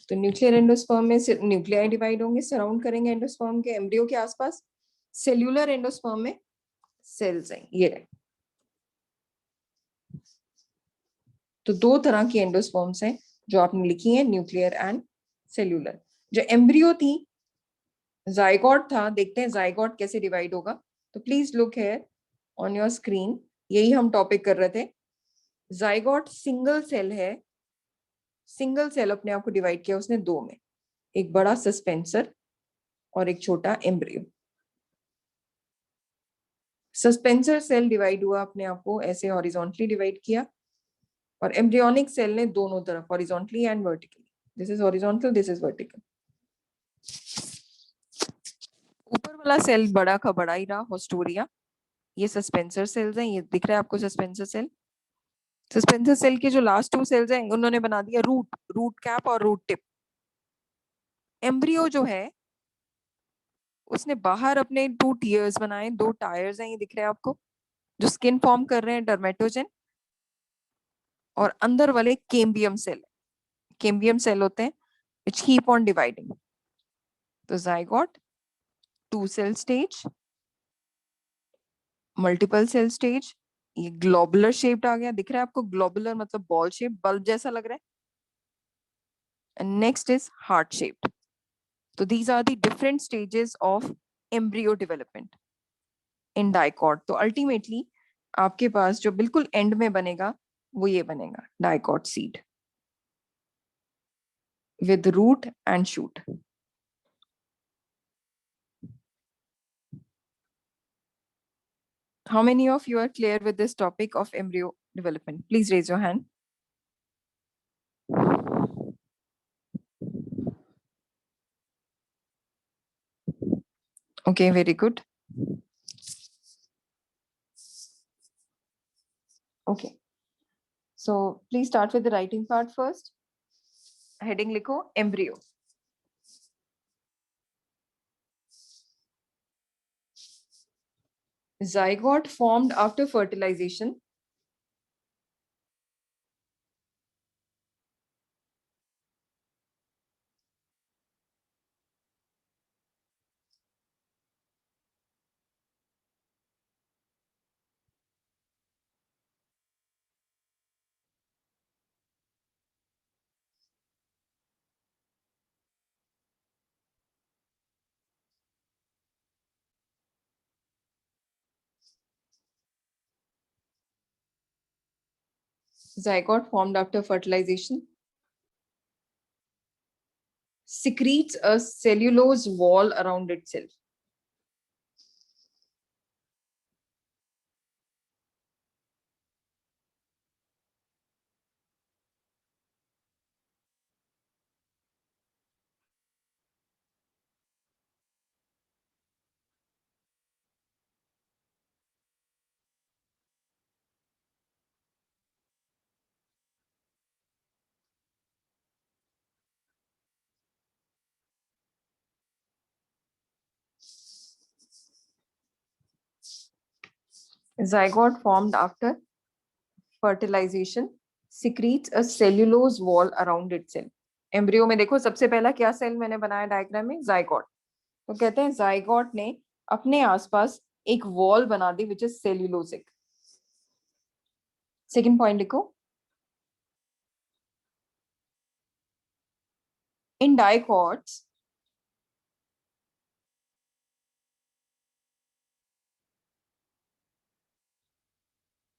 तो न्यूक्लियर एंडोस्पर्म में न्यूक्लियाई डिवाइड होंगे, सराउंड करेंगे एंडोस्पर्म के एम्ब्रियो के आसपास। सेल्यूलर एंडोस्पर्म में सेल्स हैं, ये रहे। तो दो तरह की एंडोस्पर्म्स हैं जो आपने लिखी है, न्यूक्लियर एंड सेल्यूलर। जो एम्ब्रियो थी, जाइगोट था, देखते हैं जाइगोट कैसे डिवाइड होगा। तो please look here on your screen, यही हम टॉपिक कर रहे थे। जाइगोट सिंगल सेल है, सिंगल सेल अपने आप को डिवाइड किया उसने दो में, एक बड़ा सस्पेंसर और एक छोटा एम्ब्रियो। सस्पेंसर सेल डिवाइड हुआ, अपने आप को ऐसे हॉरिजॉन्टली डिवाइड किया, और एम्ब्रियोनिक सेल ने दोनों तरफ horizontally and vertically, this is horizontal this is vertical. ऊपर वाला सेल बड़ा का बड़ा ही रहा, होस्टोरिया। ये सस्पेंसर सेल्स हैं, ये दिख रहा है आपको सस्पेंसर सेल। सस्पेंसर सेल के जो लास्ट टू सेल्स हैं उन्होंने बना दिया रूट, रूट कैप और रूट टिप। एम्ब्रियो जो है उसने बाहर अपने टू टीयर्स बनाए, दो टायर्स हैं, ये दिख रहे हैं आपको, जो स्किन फॉर्म कर रहे हैं डर्मेटोजन, और अंदर वाले केम्बियम सेल, केम्बियम सेल होते हैं which keep on dividing. तो zygote two cell stage, multiple cell stage, ये ग्लोबुलर शेप्ड आ गया, दिख रहा है आपको, ग्लोबुलर मतलब बॉल शेप, बल्ब जैसा लग रहा है। And next is heart shaped. तो these are the different stages of embryo development in dicot. तो ultimately आपके पास जो बिल्कुल एंड में बनेगा वो ये बनेगा, dicot seed with root and shoot. How many of you are clear with this topic of embryo development? Please raise your hand. Okay, very good. Okay. So please start with the writing part first. Heading लिखो embryo. Zygote formed after fertilization. Zygote formed after fertilization secretes a cellulose wall around itself. zygote formed after fertilization secretes a cellulose wall around itself. Embryo में देखो सबसे पहला क्या cell मैंने बनाया diagram में, zygote. तो कहते हैं जाइगोट ने अपने आसपास एक वॉल बना दी which is cellulosic. Second point लिखो. In dicots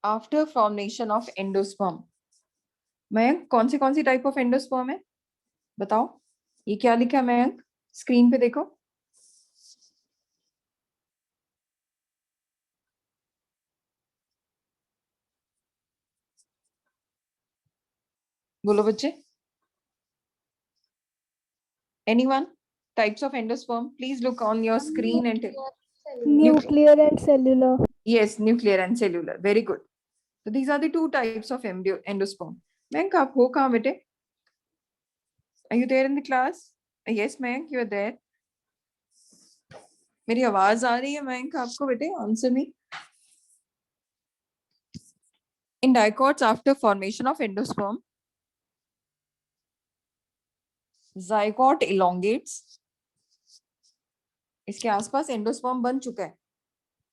after formation of endosperm. Mayank कौन सी टाइप ऑफ एंडोस्पर्म है बताओ. ये क्या लिखा है मयंक, स्क्रीन पे देखो. बोलो बच्चे. Anyone? Types of endosperm. Please look on your screen and Nuclear and cellular. yes, nuclear and cellular. Very good. So these are the two types of endosperm. Mayank, आप हो कहाँ बेटे? Are you there in the class? Yes, Mayank, you are there. मेरी आवाज आ रही है मयंक आपको बेटे? Answer me. In dicots after formation of endosperm, zygote elongates. इसके आसपास एंडोस्पर्म बन चुका है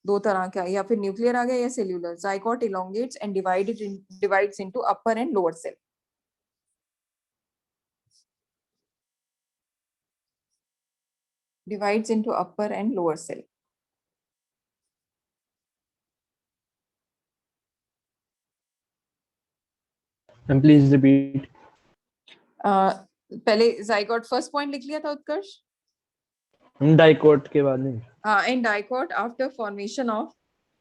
दो तरह का, या फिर न्यूक्लियर आ गया या cellular. zygote elongates and divides into upper and lower cell. Divides into upper and lower cell. And please repeat. पहले जाइगोट फर्स्ट पॉइंट लिख लिया था उत्कर्ष. हम डाइकोट के बाद नहीं. हाँ, इन dicot after formation of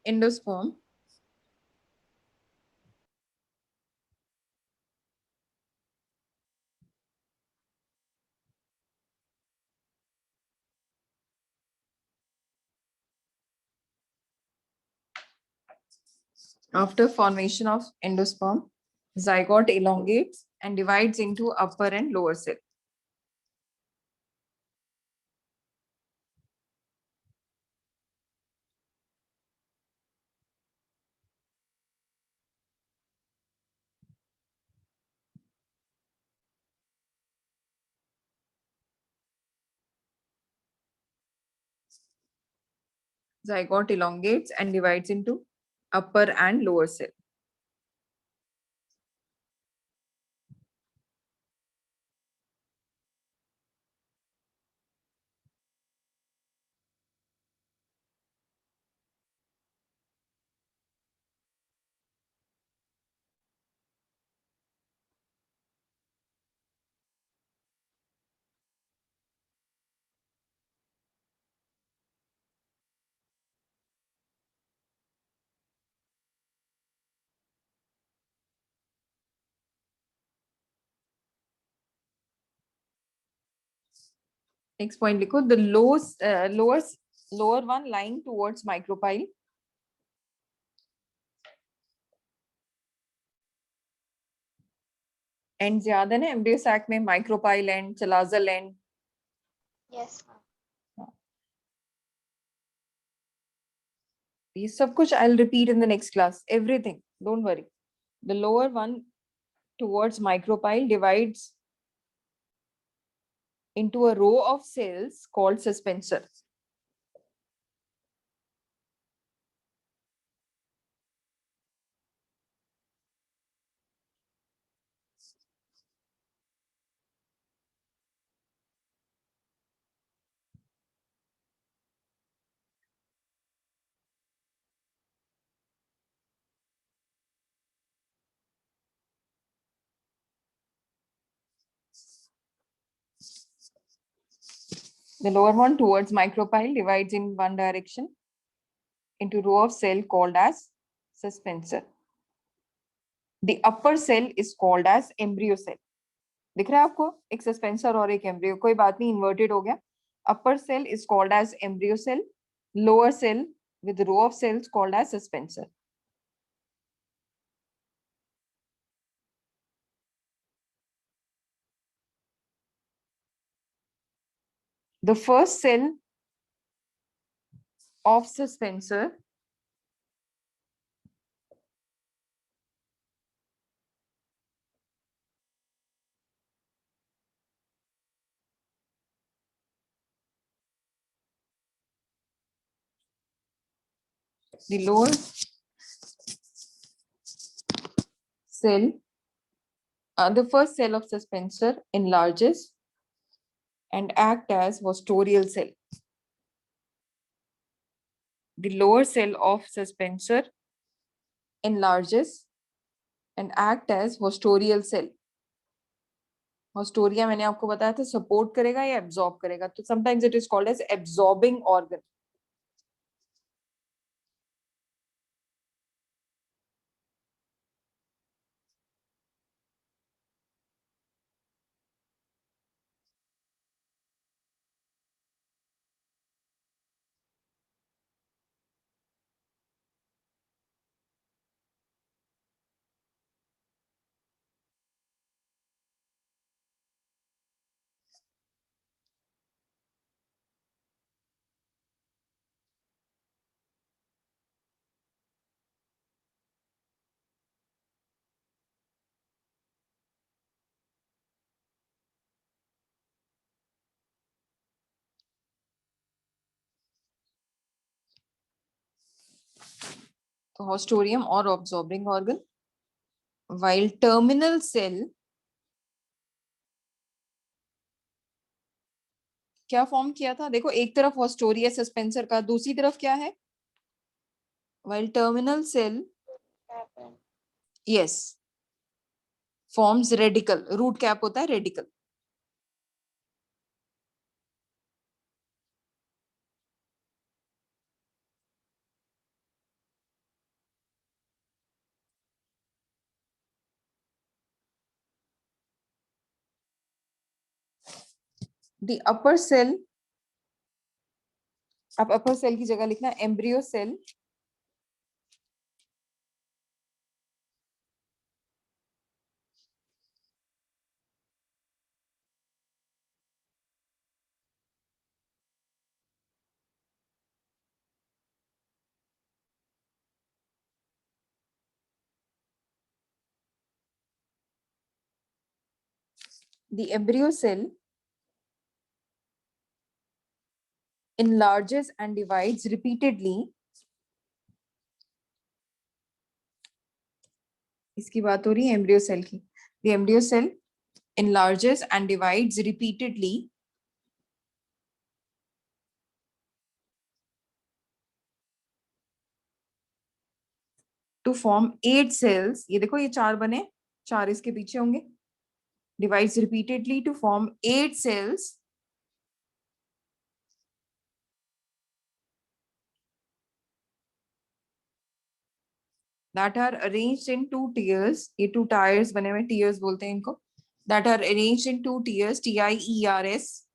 endosperm, after formation of endosperm, zygote elongates and divides into upper and lower cell. Zygote elongates and divides into upper and lower cell. Next point लिखो. The lower one lying towards micropyle. And ज्यादा ना embryo sac में, micropyle and, chalazal end. Yes, ma'am. ये सब कुछ I'll repeat in the next class. Everything. Don't worry. The lower one towards micropyle divides into a row of cells called suspensor. The lower one towards micropyle divides in one direction into row of cell called as suspensor. The upper cell is called as embryo cell. दिख रहा है आपको एक suspensor और एक embryo, कोई बात नहीं, इन्वर्टेड हो गया. Upper cell is called as embryo cell, lower cell with row of cells called as suspensor. The first cell of suspensor the lower cell, the first cell of suspensor enlarges and act as vostorial cell. The lower cell of suspensor enlarges and act as vostorial cell. Vostoria मैंने आपको बताया था support करेगा या absorb करेगा, तो sometimes it is called as absorbing organ. तो haustorium और absorbing organ, while terminal cell क्या फॉर्म किया था, देखो एक तरफ हॉस्टोरिया सस्पेंसर का, दूसरी तरफ क्या है, while terminal cell Happen. yes forms radical, root cap होता है रेडिकल. The upper cell, अब अपर सेल की जगह लिखना embryo cell, the embryo cell enlarges and divides repeatedly. इसकी बात हो रही है एम्ब्रियो सेल की. The embryo cell enlarges and divides repeatedly to form 8 cells. ये देखो ये 4 बने, 4 इसके पीछे होंगे. Divides repeatedly to form 8 cells that are arranged in 2 tiers. ये 2 tiers बने हुए, tiers बोलते हैं इनको. That are arranged in 2 tiers, TIERS,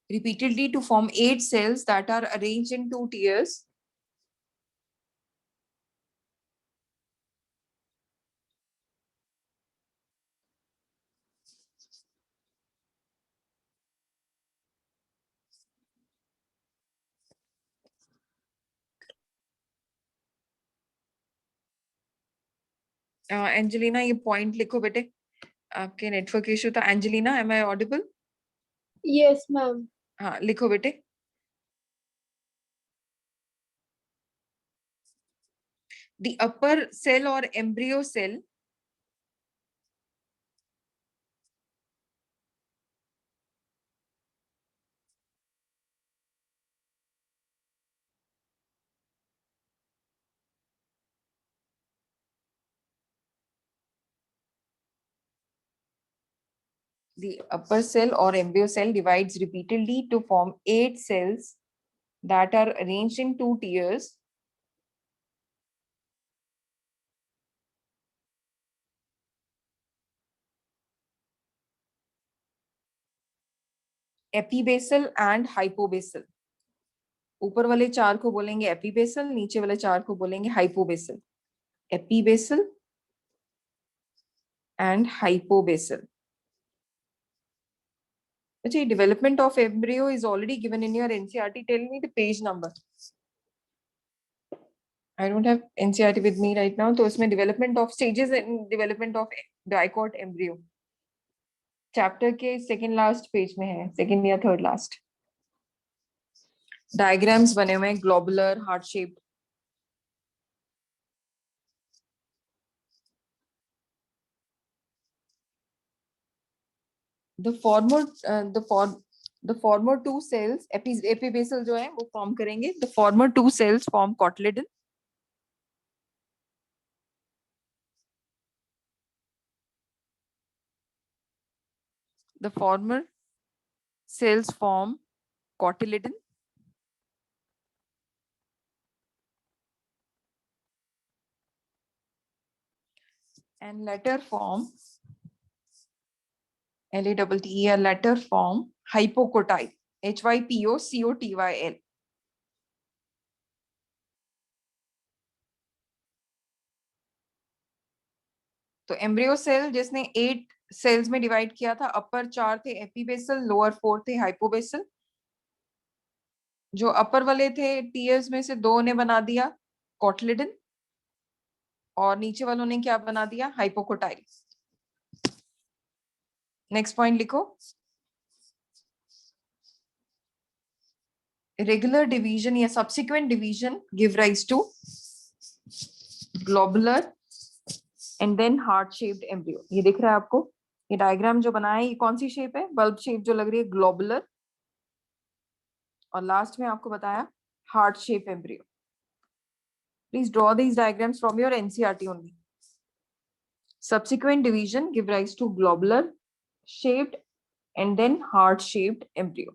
repeatedly to form 8 cells that are arranged in 2 tiers. Angelina ये पॉइंट लिखो बेटे, आपके नेटवर्क इशू था. Angelina, am I audible? Yes, ma'am. हाँ लिखो बेटे. The upper cell or embryo cell divides repeatedly to form 8 cells that are arranged in 2 tiers. Epibasal and hypobasal. ऊपर वाले 4 को बोलेंगे एपीबेसल, नीचे वाले 4 को बोलेंगे हाइपोबेसल. Epibasal and hypobasal. अच्छा, development of embryo is already given in your NCERT. Tell me the page number. I don't have NCERT with me right now. तो इसमें development of stages and development of dicot embryo. Chapter के second last page में है, second या third last. Diagrams बने हुए हैं globular, heart shaped. The former two cells epibasal जो है वो फॉर्म करेंगे. The former two cells form cotyledon. The former cells form cotyledon. And later form LATTE, later form hypocotyl, HYPOCOTYL. तो embryo cell जिसने 8 sales में divide किया था, अपर 4 थे एपीबेसल, लोअर 4 थे हाइपोबेसल. जो अपर वाले थे टीयर्स में से 2 ने बना दिया कोटलिडन और नीचे वालों ने क्या बना दिया, हाइपोकोटाइल. नेक्स्ट पॉइंट लिखो. रेगुलर डिवीजन या subsequent division give rise to globular and then heart shaped embryo. ये दिख रहा है आपको, ये डायग्राम जो बनाया है ये कौन सी शेप है, बल्ब शेप जो लग रही है, ग्लोबुलर. और लास्ट में आपको बताया heart shape embryo. Please draw these diagrams from your NCERT only. Subsequent division give rise to globular shaped and then heart shaped embryo.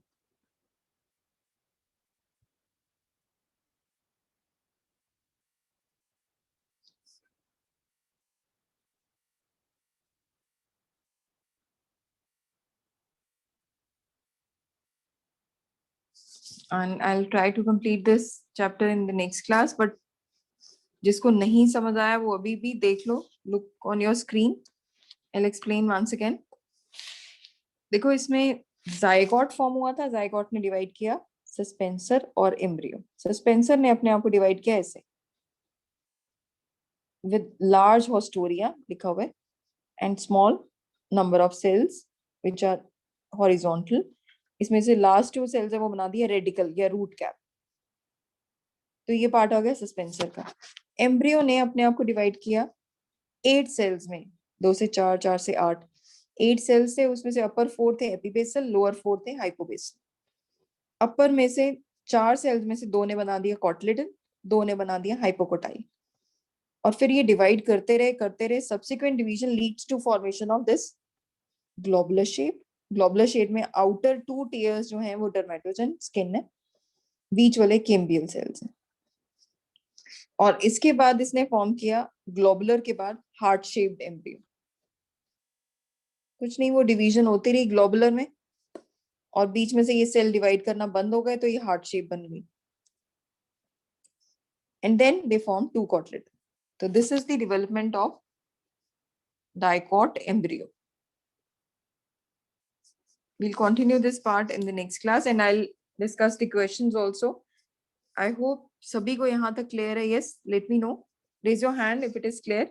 And I'll try to complete this chapter in the next class, but जिसको नहीं समझ आया वो अभी भी देख लो. Look on your screen. I'll explain once again. देखो इसमें जायगोट फॉर्म हुआ था, जायगोट ने डिवाइड किया सस्पेंसर और एम्ब्रियो. सस्पेंसर ने अपने आप को डिवाइड किया ऐसे with large hostoria लिखा हुआ है and small number of cells which are horizontal. इसमें से लास्ट 2 सेल्स है वो बना दिया रेडिकल या रूट कैप. तो ये पार्ट आ गया सस्पेंसर का. एम्ब्रियो ने अपने आप को डिवाइड किया 8 सेल्स में, 2 से 4, 4 से 8. 8 सेल्स थे, उसमें से अपर 4 थे एपीबेसल, लोअर 4 थे हाइपोबेसल. अपर में से 4 सेल्स में से 2 ने बना दिया कोटलिडन, 2 ने बना दिया हाइपोकोटाइल. और फिर ये डिवाइड करते रहे. Subsequent division leads to formation of this globular shape. Globular shape में आउटर 2 टीयर्स जो हैं वो डर्मेटोजन स्किन है, बीच वाले कैम्बियल सेल्स हैं. और इसके बाद इसने फॉर्म किया ग्लोबुलर के बाद हार्ट शेप्ड एम्ब्रियो. कुछ नहीं, वो डिवीजन होती रही ग्लोबुलर में और बीच में से ये सेल डिवाइड करना बंद हो गए तो ये हार्ट शेप बन गई. And then they form 2 cotyledon. So this is the development of dicot embryo. We'll continue this part in the next class and I'll discuss the questions also. I hope sabhi ko yahan tak clear hai. Yes, let me know. Raise your hand if it is clear.